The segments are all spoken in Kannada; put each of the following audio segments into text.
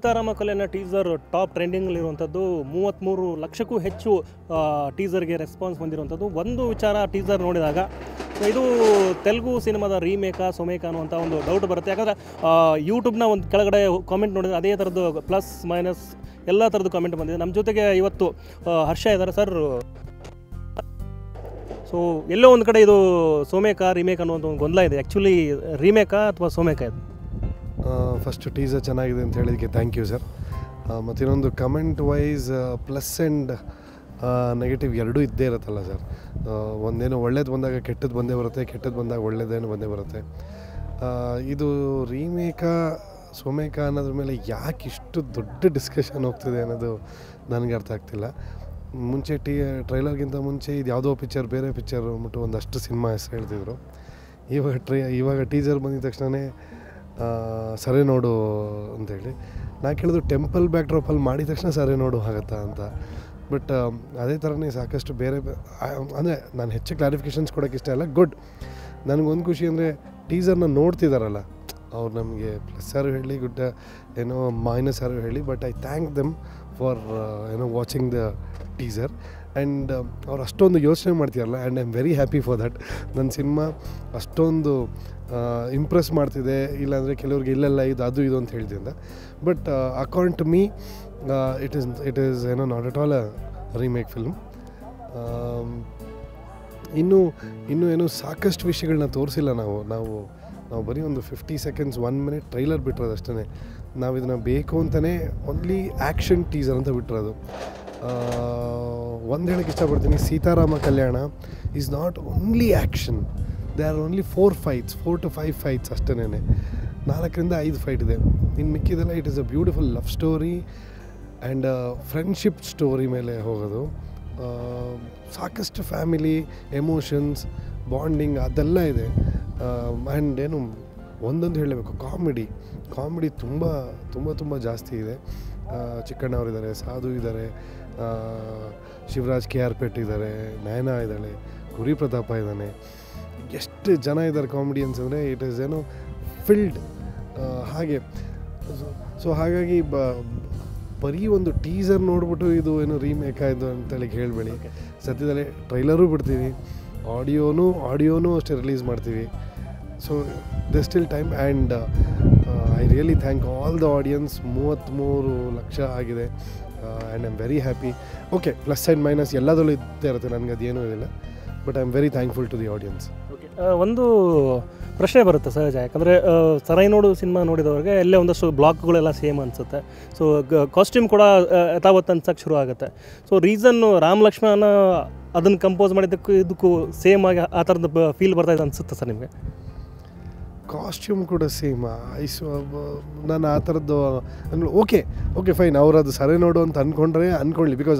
ಸೀತಾರಾಮ ಕಲ್ಯಾಣ ಟೀಸರ್ ಟಾಪ್ ಟ್ರೆಂಡಿಂಗಲ್ಲಿರುವಂಥದ್ದು 33 ಲಕ್ಷಕ್ಕೂ ಹೆಚ್ಚು ಟೀಸರ್ಗೆ ರೆಸ್ಪಾನ್ಸ್ ಬಂದಿರುವಂಥದ್ದು. ಒಂದು ವಿಚಾರ ಟೀಸರ್ ನೋಡಿದಾಗ ಇದು ತೆಲುಗು ಸಿನಿಮಾದ ರೀಮೇಕಾ ಸೊಮೇಕಾ ಅನ್ನುವಂಥ ಒಂದು ಡೌಟ್ ಬರುತ್ತೆ. ಯಾಕಂದರೆ ಯೂಟ್ಯೂಬ್ನ ಒಂದು ಕೆಳಗಡೆ ಕಾಮೆಂಟ್ ನೋಡಿದರೆ ಅದೇ ಥರದ್ದು ಪ್ಲಸ್ ಮೈನಸ್ ಎಲ್ಲ ಥರದ್ದು ಕಾಮೆಂಟ್ ಬಂದಿದೆ. ನಮ್ಮ ಜೊತೆಗೆ ಇವತ್ತು ಹರ್ಷ ಇದ್ದಾರೆ ಸರ್. ಸೊ ಎಲ್ಲೋ ಒಂದು ಕಡೆ ಇದು ಸೋಮೇಕಾ ರೀಮೇಕ್ ಅನ್ನುವಂಥ ಒಂದು ಗೊಂದಲ ಇದೆ. ಆ್ಯಕ್ಚುಲಿ ರೀಮೇಕಾ ಅಥವಾ ಸೋಮೇಕಾ ಇದು? ಫಸ್ಟು ಟೀಸರ್ ಚೆನ್ನಾಗಿದೆ ಅಂತ ಹೇಳಿದ್ದಕ್ಕೆ ಥ್ಯಾಂಕ್ ಯು ಸರ್. ಮತ್ತು ಇನ್ನೊಂದು comment wise plus and negative ಎರಡೂ ಇದ್ದೇ ಇರುತ್ತಲ್ಲ ಸರ್. ಒಂದೇನು ಒಳ್ಳೇದು ಬಂದಾಗ ಕೆಟ್ಟದ್ದು ಬಂದೇ ಬರುತ್ತೆ, ಕೆಟ್ಟದ್ದು ಬಂದಾಗ ಒಳ್ಳೇದೇನು ಬಂದೇ ಬರುತ್ತೆ. ಇದು ರೀಮೇಕಾ ಸೋಮೇಕಾ ಅನ್ನೋದ್ರ ಮೇಲೆ ಯಾಕೆ ಇಷ್ಟು ದೊಡ್ಡ ಡಿಸ್ಕಷನ್ ಹೋಗ್ತಿದೆ ಅನ್ನೋದು ನನಗೆ ಅರ್ಥ ಆಗ್ತಿಲ್ಲ. ಮುಂಚೆ ಟ್ರೈಲರ್ಗಿಂತ ಮುಂಚೆ ಇದು ಯಾವುದೋ ಪಿಕ್ಚರ್ ಬೇರೆ ಪಿಕ್ಚರ್ ಅಂದ್ಬಿಟ್ಟು ಒಂದಷ್ಟು ಸಿನಿಮಾ ಹೆಸರು ಹೇಳ್ತಿದ್ರು. ಇವಾಗ ಟೀಸರ್ ಬಂದಿದ ತಕ್ಷಣವೇ ಸರಿ ನೋಡು ಅಂತೇಳಿ ನಾ ಕೇಳಿದ್ರು, ಟೆಂಪಲ್ ಬ್ಯಾಕ್ ಡ್ರಾಪಲ್ಲಿ ಮಾಡಿದ ತಕ್ಷಣ ಸರಿ ನೋಡು ಆಗುತ್ತಾ ಅಂತ. ಬಟ್ ಅದೇ ಥರನೇ ಸಾಕಷ್ಟು ಬೇರೆ ಅಂದರೆ ನಾನು ಹೆಚ್ಚು ಕ್ಲಾರಿಫಿಕೇಷನ್ಸ್ ಕೊಡೋಕ್ಕೆ ಇಷ್ಟ ಇಲ್ಲ. ಗುಡ್, ನನಗೊಂದು ಖುಷಿ ಅಂದರೆ ಟೀಸರ್ನ ನೋಡ್ತಿದ್ದಾರಲ್ಲ ಅವ್ರು ನಮಗೆ ಪ್ಲಸ್ ಯಾರು ಹೇಳಿ ಗುಡ್ ಏನೋ ಮೈನಸ್ ಯಾರು ಹೇಳಿ, but I thank them for watching the teaser. And ಅವ್ರು ಅಷ್ಟೊಂದು ಯೋಚನೆ ಮಾಡ್ತಿರಲ್ಲ, and I am very happy for that. ನನ್ನ ಸಿನಿಮಾ ಅಷ್ಟೊಂದು ಇಂಪ್ರೆಸ್ ಮಾಡ್ತಿದೆ. ಇಲ್ಲಾಂದರೆ ಕೆಲವ್ರಿಗೆ ಇಲ್ಲೆಲ್ಲ ಇದು ಅಂತ ಹೇಳ್ತಿದ್ದ. But according to me it is not at all a remake film. ಇನ್ನೂ ಸಾಕಷ್ಟು ವಿಷಯಗಳನ್ನ ತೋರಿಸಿಲ್ಲ ನಾವು ಬರೀ ಒಂದು 50 ಸೆಕೆಂಡ್ಸ್ 1 ಮಿನಿಟ್ ಟ್ರೈಲರ್ ಬಿಟ್ಟಿರೋದು ಅಷ್ಟೇ. ನಾವು ಇದನ್ನು ಬೇಕು ಅಂತಲೇ ಓನ್ಲಿ ಆ್ಯಕ್ಷನ್ ಟೀಸರ್ ಅಂತ ಬಿಟ್ಟಿರೋದು. ಒಂದು ಹೇಳೋಕ್ಕೆ ಇಷ್ಟಪಡ್ತೀನಿ, Seetharama Kalyana is not only action. They are only 4 to 5 fights ಅಷ್ಟೇ. 4 to 5 ಫೈಟ್ ಇದೆ. ಇನ್ನು ಮಿಕ್ಕಿದೆಲ್ಲ it is a beautiful love story and friendship story ಮೇಲೆ ಹೋಗೋದು. ಸಾಕಷ್ಟು ಫ್ಯಾಮಿಲಿ ಎಮೋಷನ್ಸ್ ಬಾಂಡಿಂಗ್ ಅದೆಲ್ಲ ಇದೆ. ಆ್ಯಂಡ್ ಒಂದೊಂದು ಹೇಳಬೇಕು, ಕಾಮಿಡಿ ತುಂಬ ಜಾಸ್ತಿ ಇದೆ. ಚಿಕ್ಕಣ್ಣವರಿದ್ದಾರೆ, ಸಾಧು ಇದ್ದಾರೆ, ಶಿವರಾಜ್ KR ಪೆಟ್ ಇದ್ದಾರೆ, ನಯನ ಇದ್ದಾಳೆ, ಕುರಿ ಪ್ರತಾಪ ಇದ್ದಾನೆ. ಎಷ್ಟು ಜನ ಇದ್ದಾರೆ ಕಾಮಿಡಿಯನ್ಸ್ ಅಂದರೆ ಇಟ್ ಈಸ್ ಫಿಲ್ಡ್ ಹಾಗೆ. ಸೊ ಹಾಗಾಗಿ ಬರೀ ಒಂದು ಟೀಸರ್ ನೋಡ್ಬಿಟ್ಟು ಇದು ರೀಮೇಕ್ ಆಯಿತು ಅಂತೇಳಿ ಹೇಳಬೇಡಿ. ಸದ್ಯದಲ್ಲೇ ಟ್ರೈಲರೂ ಬಿಡ್ತೀವಿ, ಆಡಿಯೋನೂ ಅಷ್ಟೇ ರಿಲೀಸ್ ಮಾಡ್ತೀವಿ. So the still time. And I really thank all the audience. 33 lakh ಆಗಿದೆ and I am very happy. Okay, plus and minus ಎಲ್ಲದರಲ್ಲೂ ಇದ್ದೇ ಇರುತ್ತೆ, ನನಗೆ ಅದೇನೂ ಇಲ್ಲ. But I am very thankful to the audience. Okay, ಒಂದು ಪ್ರಶ್ನೆ ಬರುತ್ತೆ ಸಹಜ. ಯಾಕಂದರೆ ಸರೈ ನೋಡು ಸಿನಿಮಾ ನೋಡಿದವ್ರಿಗೆ ಎಲ್ಲೇ ಒಂದಷ್ಟು ಬ್ಲಾಕ್ಗಳೆಲ್ಲ ಸೇಮ್ ಅನಿಸುತ್ತೆ. ಸೊ ಕಾಸ್ಟ್ಯೂಮ್ ಕೂಡ ಯಥಾವತ್ತು ಅನ್ಸೋಕ್ಕೆ ಶುರು ಆಗುತ್ತೆ. ಸೊ ರೀಸನ್ನು ರಾಮ್ ಲಕ್ಷ್ಮಣ ಅದನ್ನು ಕಂಪೋಸ್ ಮಾಡಿದ್ದಕ್ಕೂ ಇದಕ್ಕೂ ಸೇಮ್ ಆಗಿ ಆ ಥರದ್ದು ಫೀಲ್ ಬರ್ತಾಯಿದೆ ಅನಿಸುತ್ತೆ ಸರ್ ನಿಮಗೆ? ಕಾಸ್ಟ್ಯೂಮ್ ಕೂಡ ಸೇಮ್. ನಾನು ಆ ಥರದ್ದು ಓಕೆ ಫೈನ್, ಅವ್ರು ಅದು ಸರಿ ನೋಡು ಅಂತ ಅಂದ್ಕೊಳ್ಳಿ. ಬಿಕಾಸ್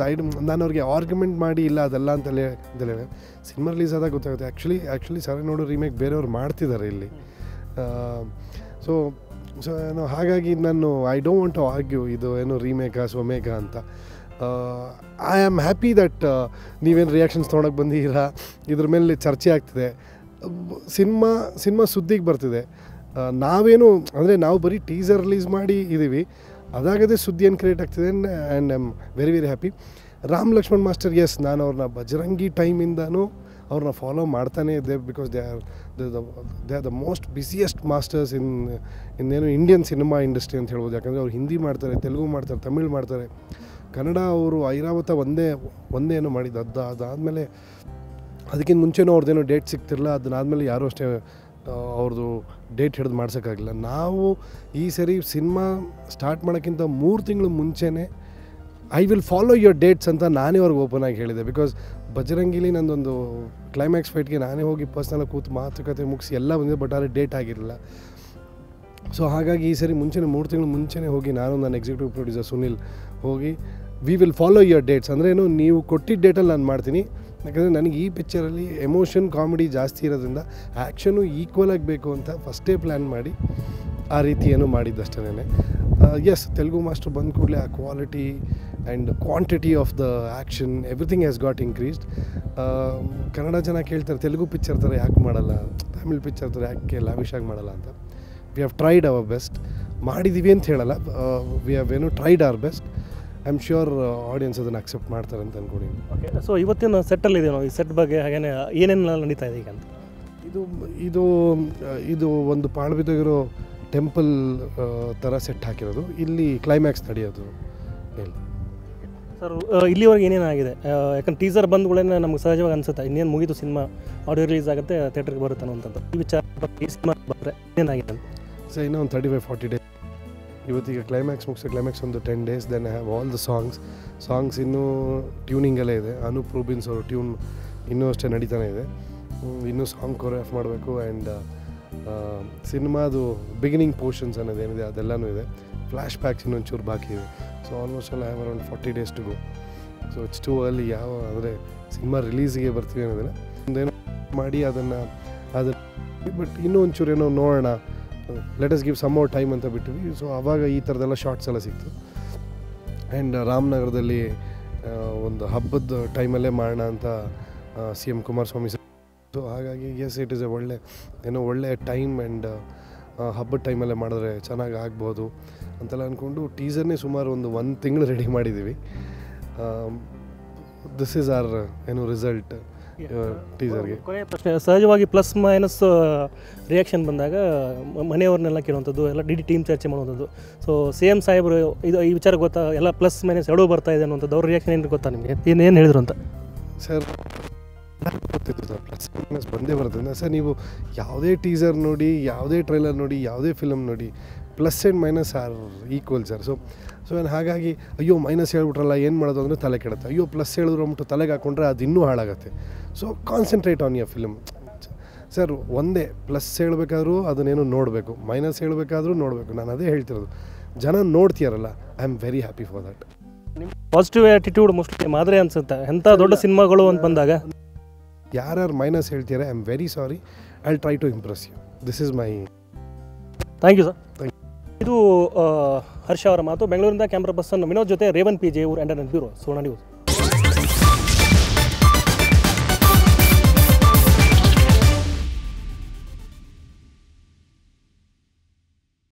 ನಾನು ಅವ್ರಿಗೆ ಆರ್ಗ್ಯುಮೆಂಟ್ ಮಾಡಿ ಇಲ್ಲ ಅದೆಲ್ಲ ಅಂತಲೇ ಸಿನಿಮಾ ರಿಲೀಸ್ ಆದಾಗ ಗೊತ್ತಾಗುತ್ತೆ. ಆ್ಯಕ್ಚುಲಿ ಸರಿ ನೋಡು ರೀಮೇಕ್ ಬೇರೆಯವ್ರು ಮಾಡ್ತಿದ್ದಾರೆ ಇಲ್ಲಿ. ಸೊ ಹಾಗಾಗಿ ನಾನು I don't want to argue ಇದು ರೀಮೇಕಾ ಸೋಮೇಕಾ ಅಂತ. ಐ ಆಮ್ ಹ್ಯಾಪಿ ದಟ್ ನೀವೇನು ರಿಯಾಕ್ಷನ್ಸ್ ತೊಗೊಳಕ್ಕೆ ಬಂದಿದ್ದೀರಾ, ಇದ್ರ ಮೇಲೆ ಚರ್ಚೆ ಆಗ್ತಿದೆ. ಸಿನಿಮಾ ಸುದ್ದಿಗೆ ಬರ್ತಿದೆ. ನಾವೇನು ಅಂದರೆ ನಾವು ಬರೀ ಟೀಸರ್ ರಿಲೀಸ್ ಮಾಡಿ ಇದ್ದೀವಿ, ಅದಾಗದೇ ಸುದ್ದಿ ಏನು ಕ್ರಿಯೇಟ್ ಆಗ್ತಿದೆ. And I am very happy. Ram Lakshman master, yes, ನಾನು ಅವ್ರನ್ನ ಬಜರಂಗಿ ಟೈಮಿಂದನೂ ಅವ್ರನ್ನ ಫಾಲೋ ಮಾಡ್ತಾನೇ ಇದ್ದೆ. Because they are the most busiest masters ಇನ್ನೇನು ಇಂಡಿಯನ್ ಸಿನಿಮಾ ಇಂಡಸ್ಟ್ರಿ ಅಂತ ಹೇಳ್ಬೋದು. ಯಾಕಂದರೆ ಅವ್ರು ಹಿಂದಿ ಮಾಡ್ತಾರೆ, ತೆಲುಗು ಮಾಡ್ತಾರೆ, ತಮಿಳ್ ಮಾಡ್ತಾರೆ, ಕನ್ನಡ ಅವರು ಐರಾವತ ಒಂದೇ ಮಾಡಿದ್ದು. ಅದಾದಮೇಲೆ ಅದಕ್ಕಿಂತ ಮುಂಚೆನೂ ಅವ್ರದ್ದೇನೋ ಡೇಟ್ ಸಿಗ್ತಿರಲ್ಲ. ಅದನ್ನಾದಮೇಲೆ ಯಾರೂ ಅಷ್ಟೇ ಅವ್ರದ್ದು ಡೇಟ್ ಹಿಡಿದು ಮಾಡ್ಸೋಕ್ಕಾಗಿಲ್ಲ. ನಾವು ಈ ಸರಿ ಸಿನಿಮಾ ಸ್ಟಾರ್ಟ್ ಮಾಡೋಕ್ಕಿಂತ 3 ತಿಂಗಳು ಮುಂಚೆನೇ I will follow your dates ಅಂತ ನಾನೇ ಅವ್ರಿಗೆ ಓಪನ್ ಆಗಿ ಹೇಳಿದೆ. ಬಿಕಾಸ್ ಬಜರಂಗಿಲಿ ನಂದೊಂದು ಕ್ಲೈಮ್ಯಾಕ್ಸ್ ಫೈಟ್ಗೆ ನಾನೇ ಹೋಗಿ ಪರ್ಸ್ನಲ್ ಕೂತು ಮಾತುಕತೆ ಮುಗಿಸಿ ಎಲ್ಲ ಬಂದಿದೆ. ಬಟ್ ಆದರೆ ಡೇಟ್ ಆಗಿರಲಿಲ್ಲ. ಸೊ ಹಾಗಾಗಿ ಈ ಸರಿ 3 ತಿಂಗಳು ಮುಂಚೆನೇ ಹೋಗಿ ನಾನು ನನ್ನ ಎಕ್ಸಿಕ್ಯೂಟಿವ್ ಪ್ರೊಡ್ಯೂಸರ್ ಸುನಿಲ್ ಹೋಗಿ we will follow your dates. ಅಂದರೆ ನೀವು ಕೊಟ್ಟಿದ್ದ ಡೇಟಲ್ಲಿ ನಾನು ಮಾಡ್ತೀನಿ. ಯಾಕಂದರೆ ನನಗೆ ಈ ಪಿಕ್ಚರಲ್ಲಿ ಎಮೋಷನ್ ಕಾಮಿಡಿ ಜಾಸ್ತಿ ಇರೋದ್ರಿಂದ ಆ್ಯಕ್ಷನು ಈಕ್ವಲ್ ಆಗಬೇಕು ಅಂತ ಫಸ್ಟೇ ಪ್ಲ್ಯಾನ್ ಮಾಡಿ ಆ ರೀತಿ ಮಾಡಿದ್ದಷ್ಟೇ. ಎಸ್, ತೆಲುಗು ಮಾಸ್ಟರ್ ಬಂದ ಕೂಡಲೇ ಆ quality and quantity of the action everything has got increased. Kannada ಜನ ಕೇಳ್ತಾರೆ, ತೆಲುಗು ಪಿಕ್ಚರ್ ಥರ ಯಾಕೆ ಮಾಡಲ್ಲ, ತಮಿಳ್ ಪಿಕ್ಚರ್ ಥರ ಯಾಕೆ ಲಾವಿಶಾಗಿ ಮಾಡಲ್ಲ ಅಂತ. We have tried hour best. ಮಾಡಿದ್ದೀವಿ ಅಂತ ಹೇಳಲ್ಲ, we have tried hour best. I am sure audience ಅದನ್ನು ಅಕ್ಸೆಪ್ಟ್ ಮಾಡ್ತಾರೆ ಅಂತ ಅಂದ್ಕೊಂಡಿದ್ದೀನಿ. ಓಕೆ, ಸೊ ಇವತ್ತಿನ ಸೆಟ್ಟಲ್ಲಿದೆ ನಾವು, ಈ ಸೆಟ್ ಬಗ್ಗೆ ಹಾಗೇನೆ ಏನೇನು ನಡೀತಾ ಇದೆ ಈಗ ಅಂತ? ಇದು ಇದು ಇದು ಒಂದು ಪಾಳ್ಬಿದ್ದೋಗಿರೋ ಟೆಂಪಲ್ ಥರ ಸೆಟ್ ಹಾಕಿರೋದು, ಇಲ್ಲಿ ಕ್ಲೈಮ್ಯಾಕ್ಸ್ ನಡೆಯೋದು ಹೇಳಿ ಸರ್. ಇಲ್ಲಿವರೆಗೆ ಏನೇನಾಗಿದೆ? ಯಾಕಂದ್ರೆ ಟೀಸರ್ ಬಂದ್ಗಳೇ ನಮ್ಗೆ ಸಹಜವಾಗಿ ಅನಿಸುತ್ತೆ ಇನ್ನೇನು ಮುಗಿದು ಸಿನಿಮಾ ಆಡಿಯೋ ರಿಲೀಸ್ ಆಗುತ್ತೆ, ಥಿಯೇಟ್ರಿಗೆ ಬರುತ್ತೆ ಅನ್ನೋಂಥದ್ದು. ಈ ವಿಚಾರ ಈ ಸಿನಿಮಾ ಬಂದರೆ ಏನಾಗಿದೆ ಅಂತ? ಸೊ ಇನ್ನೂ ಒಂದು 35-40 ಡೇಸ್. ಇವತ್ತಿಗೆ ಕ್ಲೈಮ್ಯಾಕ್ಸ್ ಮುಗಿಸಿ, ಕ್ಲೈಮ್ಯಾಕ್ಸ್ ಒಂದು 10 days, then I have all the songs ಇನ್ನೂ ಟ್ಯೂನಿಂಗಲ್ಲೇ ಇದೆ. ಅನೂಪ್ ರೂಬಿನ್ಸ್ ಅವರು ಟ್ಯೂನ್ ಇನ್ನೂ ಅಷ್ಟೇ ನಡೀತಾನೆ ಇದೆ. ಇನ್ನೂ ಸಾಂಗ್ ಕೊರಿಯೋಗ್ರಾಫ್ ಮಾಡಬೇಕು. ಆ್ಯಂಡ್ ಸಿನಿಮಾದು ಬಿಗಿನಿಂಗ್ ಪೋರ್ಷನ್ಸ್ ಅನ್ನೋದೇನಿದೆ ಅದೆಲ್ಲನೂ ಇದೆ. ಫ್ಲ್ಯಾಶ್ ಬ್ಯಾಕ್ಸ್ ಇನ್ನೊಂಚೂರು ಬಾಕಿ ಇದೆ. ಸೊ ಆಲ್ಮೋಸ್ಟ್ ಎಲ್ಲ have around 40 days to go. So it's to ಅಲ್ಲಿ ಯಾವ ಅಂದರೆ ಸಿನಿಮಾ ರಿಲೀಸಿಗೆ ಬರ್ತೀವಿ ಅನ್ನೋದಿಲ್ಲ, ಒಂದೇನೋ ಮಾಡಿ ಅದನ್ನು ಬಟ್ ಇನ್ನೂ ಒಂಚೂರು ಏನೋ ನೋಡೋಣ, let us give some more time ಅಂತ ಬಿಟ್ಟಿವಿ. ಸೊ ಆವಾಗ ಈ ಥರದ್ದೆಲ್ಲ ಶಾರ್ಟ್ಸ್ ಎಲ್ಲ ಸಿಕ್ತು. ಆ್ಯಂಡ್ ರಾಮನಗರದಲ್ಲಿ ಒಂದು ಹಬ್ಬದ ಟೈಮಲ್ಲೇ ಮಾಡೋಣ ಅಂತ CM ಕುಮಾರಸ್ವಾಮಿ ಸರ್. ಸೊ ಹಾಗಾಗಿ ಎಸ್, ಇಟ್ ಇಸ್ ಎ ಒಳ್ಳೆ ಟೈಮ್. ಆ್ಯಂಡ್ ಹಬ್ಬದ ಟೈಮಲ್ಲೇ ಮಾಡಿದ್ರೆ ಚೆನ್ನಾಗಿ ಆಗ್ಬೋದು ಅಂತೆಲ್ಲ ಅಂದ್ಕೊಂಡು ಟೀಸರ್ನೇ ಸುಮಾರು ಒಂದು ತಿಂಗಳು ರೆಡಿ ಮಾಡಿದ್ದೀವಿ. ದಿಸ್ ಈಸ್ ಆರ್ ರಿಸಲ್ಟ್ ಟೀಸರ್ಗೆ. ಕೊನೆಯ ಪ್ರಶ್ನೆ, ಸಹಜವಾಗಿ ಪ್ಲಸ್ ಮೈನಸ್ ರಿಯಾಕ್ಷನ್ ಬಂದಾಗ ಮನೆಯವ್ರನ್ನೆಲ್ಲ ಕೇಳುವಂಥದ್ದು, ಎಲ್ಲ ಡಿ ಟೀಮ್ ಚರ್ಚೆ ಮಾಡುವಂಥದ್ದು. ಸೊ CM ಸಾಹೇಬರು ಈ ವಿಚಾರ ಗೊತ್ತಾ, ಎಲ್ಲ ಪ್ಲಸ್ ಮೈನಸ್ ಎರಡೂ ಬರ್ತಾ ಇದೆ ಅನ್ನುವಂಥದ್ದು, ಅವ್ರ ರಿಯಾಕ್ಷನ್ ಏನು ಗೊತ್ತಾ ನಿಮಗೆ? ಏನು ಹೇಳಿದ್ರು ಅಂತ? ಸರ್ ಗೊತ್ತಿತ್ತು ಸರ್, ಪ್ಲಸ್ ಮೈನಸ್ ಬಂದೇ ಬರುತ್ತೆ ಸರ್. ನೀವು ಯಾವುದೇ ಟೀಸರ್ ನೋಡಿ, ಯಾವುದೇ ಟ್ರೈಲರ್ ನೋಡಿ, ಯಾವುದೇ ಫಿಲಮ್ ನೋಡಿ, plus and minus are equal sir. So ಹಾಗಾಗಿ ಅಯ್ಯೋ ಮೈನಸ್ ಹೇಳ್ಬಿಟ್ರಲ್ಲ ಏನು ಮಾಡೋದು ಅಂದರೆ ತಲೆ ಕೆಡುತ್ತೆ. ಅಯ್ಯೋ ಪ್ಲಸ್ ಹೇಳಿದ್ರು ಅಂದ್ಬಿಟ್ಟು ತಲೆಗೆ ಹಾಕ್ಕೊಂಡ್ರೆ ಅದು ಇನ್ನೂ ಹಾಳಾಗುತ್ತೆ. So concentrate on your film sir. ಒಂದೇ ಪ್ಲಸ್ ಹೇಳಬೇಕಾದ್ರೂ ಅದನ್ನೇನು ನೋಡಬೇಕು, ಮೈನಸ್ ಹೇಳಬೇಕಾದ್ರೂ ನೋಡಬೇಕು. ನಾನು ಅದೇ ಹೇಳ್ತಿರೋದು, ಜನ ನೋಡ್ತೀಯಾರಲ್ಲ, I am very happy for that. ನಿಮ್ಮ ಪಾಸಿಟಿವ್ ಆ್ಯಟಿಟ್ಯೂಡ್ ಮೋಸ್ಟ್ಲಿ ಮಾದರಿ ಅನಿಸುತ್ತೆ ಎಂಥ ದೊಡ್ಡ ಸಿನಿಮಾಗಳು ಅಂತ ಬಂದಾಗ. ಯಾರ್ಯಾರು ಮೈನಸ್ ಹೇಳ್ತೀರಾ, I am very sorry, I will try to impress you. This is my thank you sir. ಇದು ಹರ್ಷ ಅವರ ಮಾತು. ಬೆಂಗಳೂರಿಂದ ಕ್ಯಾಮ್ರಾ ಪರ್ಸನ್ ವಿನೋದ್ ಜೊತೆ ರೇವನ್ PJ ಊರು, ಎಂಟರ್ಟೈನ್ಮೆಂಟ್ ಬ್ಯೂರೋ, ಸುವರ್ಣ ನ್ಯೂಸ್.